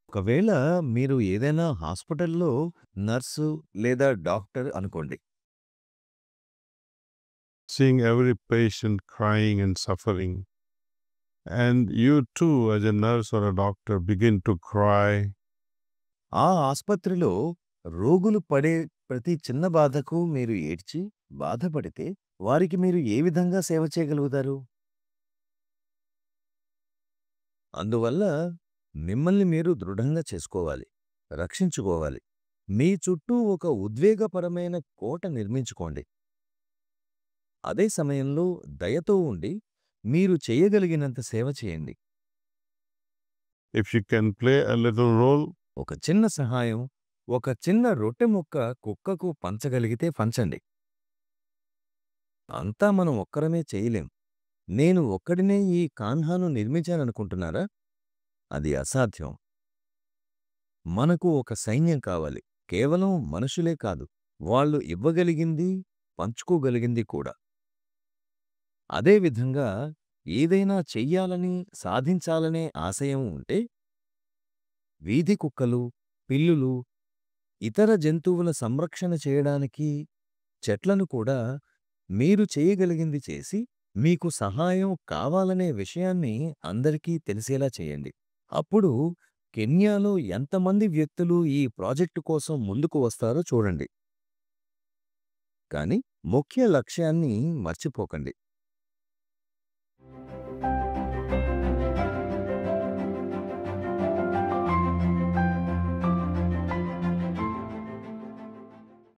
ఒకవేళ మీరు ఏదైనా హాస్పిటల్‌లో నర్సు లేదా డాక్టర్ అనుకోండి. seeing every patient crying and suffering. And you too, as a nurse or a doctor, begin to cry. ఆ ఆస్పత్రిలో రోగులు పడే ప్రతి చిన్న బాధకు మీరు ఏడ్చి, బాధపడితే వారికి మీరు ఏ విధంగా సేవ చేయగలుగుతారు? అందువల్ల మిమ్మల్ని మీరు దృఢంగా చేసుకోవాలి. రక్షించుకోవాలి. మీ చుట్టూ ఒక ఉద్వేగపరమైన కోట నిర్మించుకోండి. అదే సమయంలో దయతో ఉండి మీరు చేయగలిగినంత సేవ చేయండి. If you can play a little role, ఒక చిన్న సహాయం, ఒక చిన్న రొట్టె ముక్క కుక్కకు పంచగలిగితే పంచండి. అంతా మనం ఒక్కరమే చేయలేం. నేను ఒక్కడినే ఈ కాన్హాను నిర్మించాననుకుంటున్నారా? అది అసాధ్యం. మనకు ఒక సైన్యం కావాలి. కేవలం మనుషులే కాదు. వాళ్ళు ఇవ్వగలిగింది, పంచుకోగలిగింది కూడా. అదే విధంగా ఏదైనా చెయ్యాలని, సాధించాలనే ఆశయం ఉంటే, వీధి కుక్కలు, పిల్లులు, ఇతర జంతువుల సంరక్షణ చేయడానికి చెట్లను కూడా మీరు చేయగలిగింది చేసి, మీకు సహాయం కావాలనే విషయాన్ని అందరికీ తెలిసేలా చేయండి. అప్పుడు కెన్యాలో ఎంతమంది వ్యక్తులు ఈ ప్రాజెక్టు కోసం ముందుకు వస్తారో చూడండి. కానీ ముఖ్య లక్ష్యాన్ని మర్చిపోకండి.